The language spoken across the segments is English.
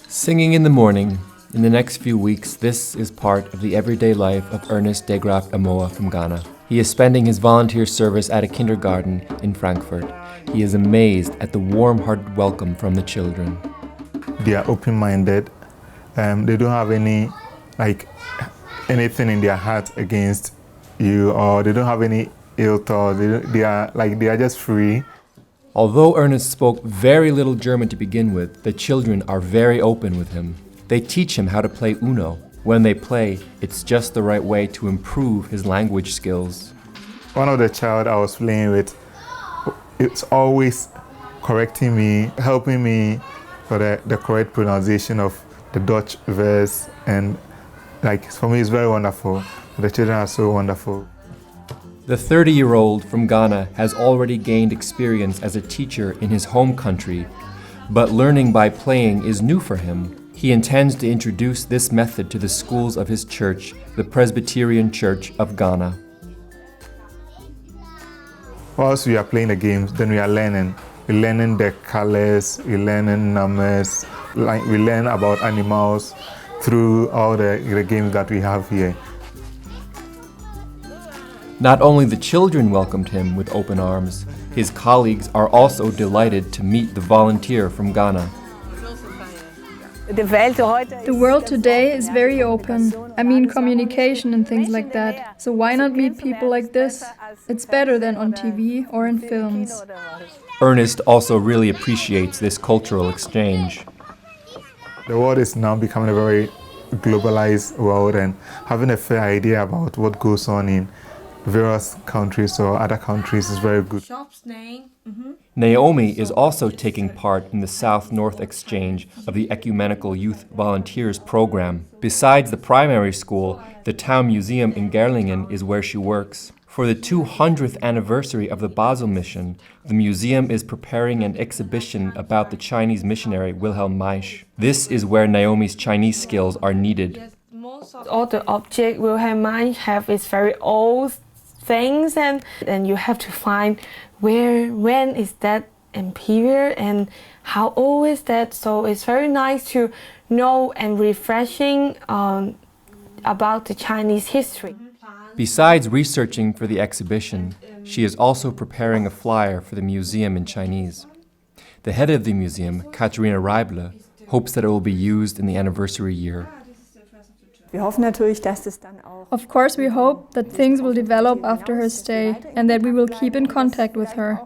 Singing in the morning. In the next few weeks, this is part of the everyday life of Ernest Amoa from Ghana. He is spending his volunteer service at a kindergarten in Frankfurt. He is amazed at the warm-hearted welcome from the children. They are open-minded. They don't have anything in their heart against you, or they don't have any ill thought. They are just free. Although Ernest spoke very little German to begin with, the children are very open with him. They teach him how to play Uno. When they play, it's just the right way to improve his language skills. One of the child I was playing with, it's always correcting me, helping me for the correct pronunciation of the Dutch verse, and for me it's very wonderful. The children are so wonderful. The 30-year-old from Ghana has already gained experience as a teacher in his home country, but learning by playing is new for him. He intends to introduce this method to the schools of his church, the Presbyterian Church of Ghana. Whilst we are playing the games, then we are learning. We're learning the colors, we're learning numbers, we learn about animals through all the games that we have here. Not only the children welcomed him with open arms, his colleagues are also delighted to meet the volunteer from Ghana. The world today is very open. I mean communication and things like that. So why not meet people like this? It's better than on TV or in films. Ernest also really appreciates this cultural exchange. The world is now becoming a very globalized world, and having a fair idea about what goes on in various countries or other countries is very good. Naomi is also taking part in the South-North exchange of the Ecumenical Youth Volunteers program. Besides the primary school, the town museum in Gerlingen is where she works. For the 200th anniversary of the Basel mission, the museum is preparing an exhibition about the Chinese missionary Wilhelm Maisch. This is where Naomi's Chinese skills are needed. All the objects Wilhelm Maisch have is very old things, and you have to find when is that period and how old is that. So it's very nice to know and refreshing about the Chinese history. Besides researching for the exhibition, she is also preparing a flyer for the museum in Chinese. The head of the museum, Katharina Reible, hopes that it will be used in the anniversary year. Of course, we hope that things will develop after her stay and that we will keep in contact with her.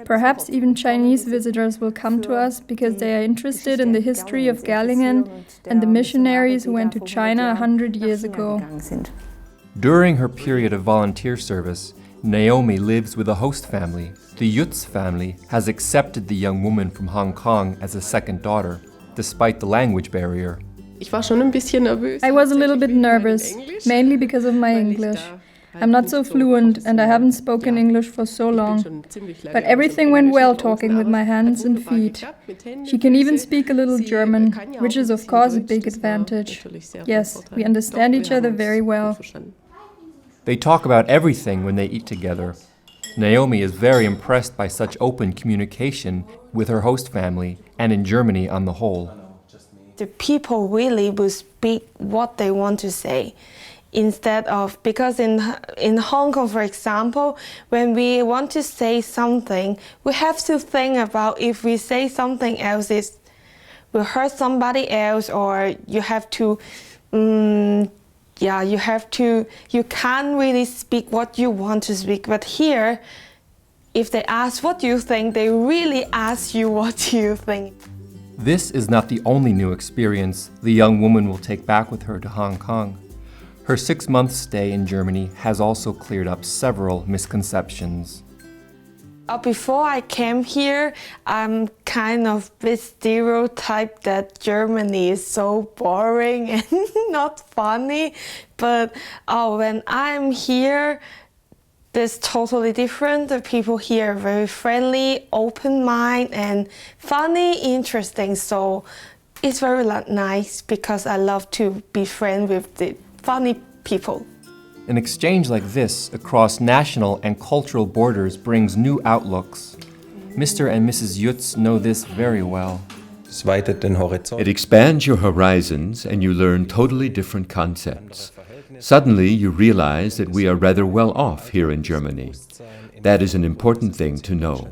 Perhaps even Chinese visitors will come to us because they are interested in the history of Gerlingen and the missionaries who went to China 100 years ago. During her period of volunteer service, Naomi lives with a host family. The Yutz family has accepted the young woman from Hong Kong as a second daughter, despite the language barrier. I was a little bit nervous, mainly because of my English. I'm not so fluent and I haven't spoken English for so long. But everything went well talking with my hands and feet. She can even speak a little German, which is of course a big advantage. Yes, we understand each other very well. They talk about everything when they eat together. Naomi is very impressed by such open communication with her host family and in Germany on the whole. The people really will speak what they want to say. Instead of, because in Hong Kong, for example, when we want to say something, we have to think about if we say something else, will hurt somebody else, or you have to, you can't really speak what you want to speak. But here, if they ask what you think, they really ask you what you think. This is not the only new experience the young woman will take back with her to Hong Kong. Her 6-month stay in Germany has also cleared up several misconceptions. Before I came here, I'm kind of this stereotype that Germany is so boring and not funny. But when I'm here, it's totally different. The people here are very friendly, open-minded, and funny, interesting. So it's very nice because I love to be friends with the funny people. An exchange like this across national and cultural borders brings new outlooks. Mr. and Mrs. Jutz know this very well. It expands your horizons and you learn totally different concepts. Suddenly you realize that we are rather well off here in Germany. That is an important thing to know.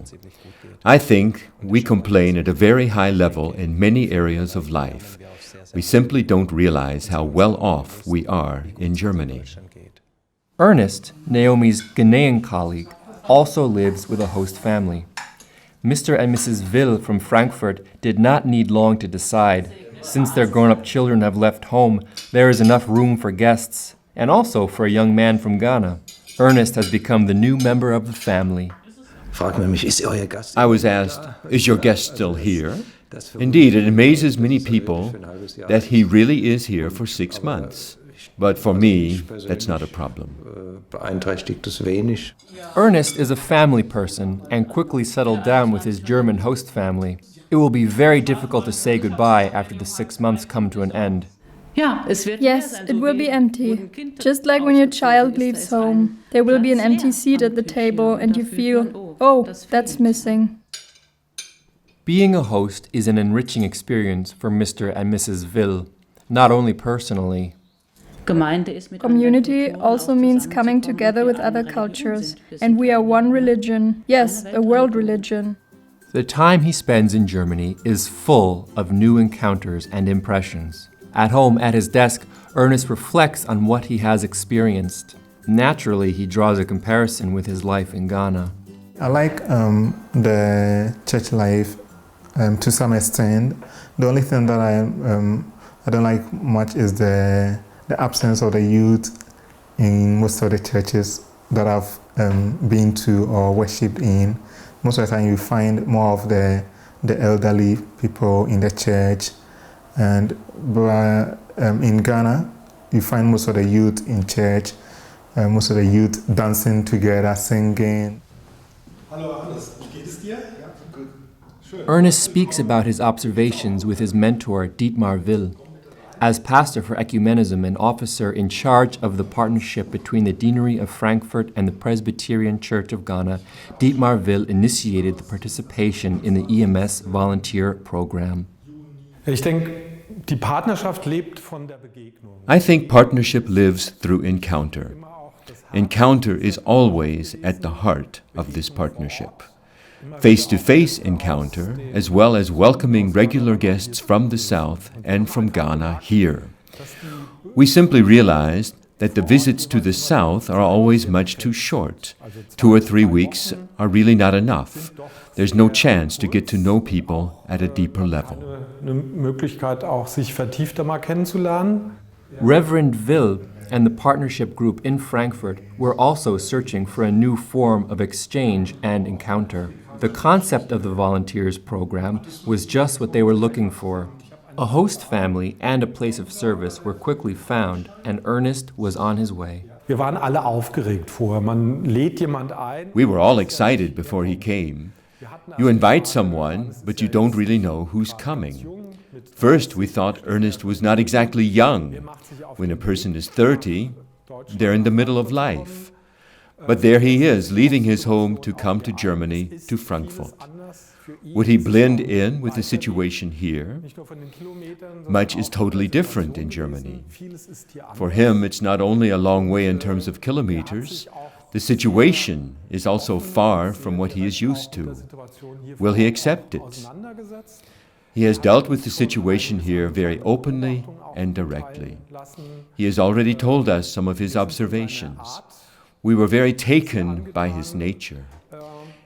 I think we complain at a very high level in many areas of life. We simply don't realize how well off we are in Germany. Ernest, Naomi's Ghanaian colleague, also lives with a host family. Mr. and Mrs. Will from Frankfurt did not need long to decide. Since their grown-up children have left home, there is enough room for guests, and also for a young man from Ghana. Ernest has become the new member of the family. I was asked, is your guest still here? Indeed, it amazes many people that he really is here for 6 months. But for me, that's not a problem. Ernest is a family person and quickly settled down with his German host family. It will be very difficult to say goodbye after the 6 months come to an end. Yes, it will be empty. Just like when your child leaves home. There will be an empty seat at the table and you feel, oh, that's missing. Being a host is an enriching experience for Mr. and Mrs. Will, not only personally. Community also means coming together with other cultures, and we are one religion, yes, a world religion. The time he spends in Germany is full of new encounters and impressions. At home, at his desk, Ernest reflects on what he has experienced. Naturally, he draws a comparison with his life in Ghana. I like the church life to some extent. The only thing that I don't like much is the absence of the youth in most of the churches that I've been to or worshipped in. Most of the time you find more of the elderly people in the church, and in Ghana you find most of the youth in church, most of the youth dancing together, singing. Hallo Ernest, wie geht es dir? Ja, gut. Schön. Ernest speaks about his observations with his mentor Dietmar Will. As pastor for ecumenism and officer in charge of the partnership between the Deanery of Frankfurt and the Presbyterian Church of Ghana, Dietmar Will initiated the participation in the EMS volunteer program. Ich denke, die Partnerschaft lebt von der Begegnung. I think partnership lives through encounter. Encounter is always at the heart of this partnership. Face-to-face encounter, as well as welcoming regular guests from the south and from Ghana here. We simply realized that the visits to the south are always much too short. 2 or 3 weeks are really not enough. There's no chance to get to know people at a deeper level. Eine Möglichkeit auch, sich vertiefter mal kennenzulernen. Reverend Will and the partnership group in Frankfurt were also searching for a new form of exchange and encounter. The concept of the volunteers program was just what they were looking for. A host family and a place of service were quickly found, and Ernest was on his way. Wir waren alle aufgeregt vorher. Man lädt jemand ein. We were all excited before he came. You invite someone, but you don't really know who's coming. First, we thought Ernest was not exactly young. When a person is 30, they're in the middle of life. But there he is, leaving his home to come to Germany, to Frankfurt. Would he blend in with the situation here? Much is totally different in Germany. For him, it's not only a long way in terms of kilometers, the situation is also far from what he is used to. Will he accept it? He has dealt with the situation here very openly and directly. He has already told us some of his observations. We were very taken by his nature.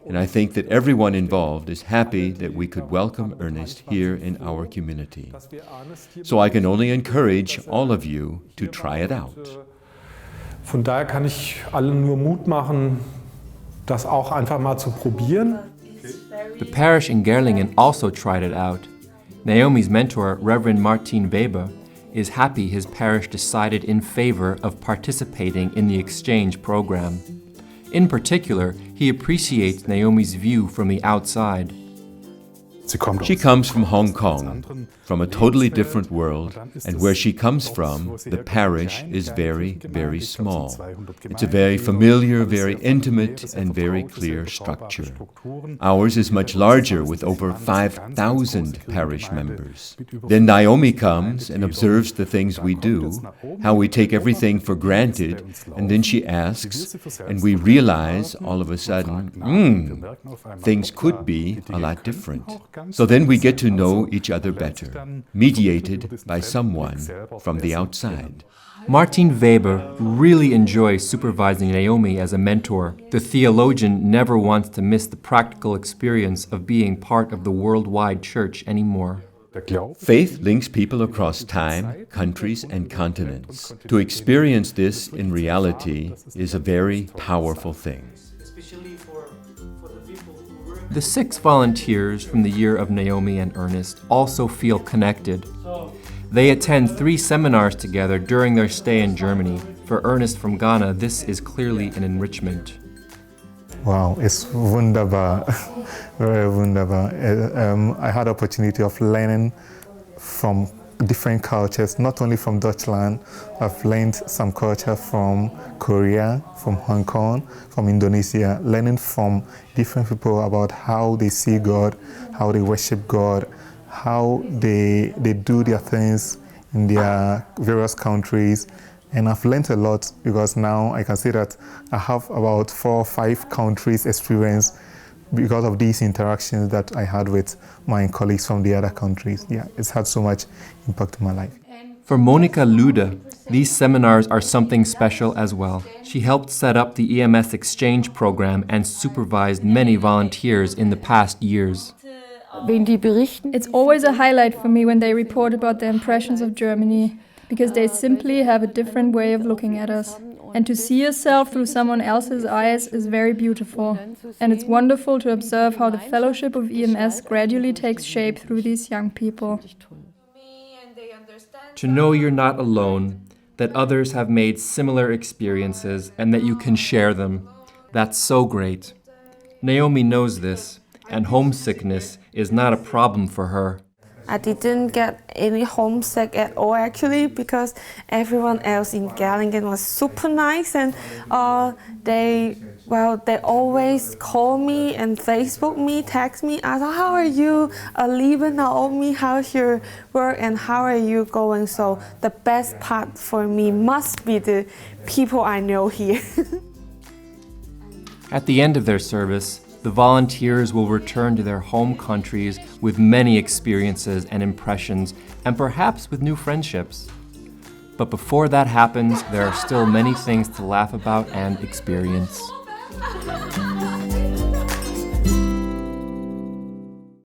And I think that everyone involved is happy that we could welcome Ernest here in our community. So I can only encourage all of you to try it out. Von daher kann ich allen nur Mut machen, das auch einfach mal zu probieren. The parish in Gerlingen also tried it out. Naomi's mentor, Reverend Martin Weber, is happy his parish decided in favor of participating in the exchange program. In particular, he appreciates Naomi's view from the outside. She comes from Hong Kong, from a totally different world, and where she comes from, the parish is very, very small. It's a very familiar, very intimate, and very clear structure. Ours is much larger, with over 5,000 parish members. Then Naomi comes and observes the things we do, how we take everything for granted, and then she asks, and we realize all of a sudden, things could be a lot different. So then we get to know each other better, mediated by someone from the outside. Martin Weber really enjoys supervising Naomi as a mentor. The theologian never wants to miss the practical experience of being part of the worldwide church anymore. Faith links people across time, countries, and continents. To experience this in reality is a very powerful thing. The 6 volunteers from the year of Naomi and Ernest also feel connected. They attend 3 seminars together during their stay in Germany. For Ernest from Ghana, this is clearly an enrichment. Wow, it's wunderbar, very wunderbar. I had the opportunity of learning from different cultures, not only from Deutschland. I've learned some culture from Korea, from Hong Kong, from Indonesia, learning from different people about how they see God, how they worship God, how they do their things in their various countries. And I've learned a lot, because now I can say that I have about 4 or 5 countries experience because of these interactions that I had with my colleagues from the other countries. Yeah, it's had so much impact in my life. For Monika Lude, these seminars are something special as well. She helped set up the EMS exchange program and supervised many volunteers in the past years. It's always a highlight for me when they report about their impressions of Germany, because they simply have a different way of looking at us. And to see yourself through someone else's eyes is very beautiful. And it's wonderful to observe how the fellowship of EMS gradually takes shape through these young people. To know you're not alone, that others have made similar experiences and that you can share them, that's so great. Naomi knows this, and homesickness is not a problem for her. I didn't get any homesick at all, actually, because everyone else in Gerlingen was super nice, and they always call me and Facebook me, text me, ask, how are you, liebe Naomi, how's your work, and how are you going? So the best part for me must be the people I know here. At the end of their service, the volunteers will return to their home countries with many experiences and impressions, and perhaps with new friendships. But before that happens, there are still many things to laugh about and experience.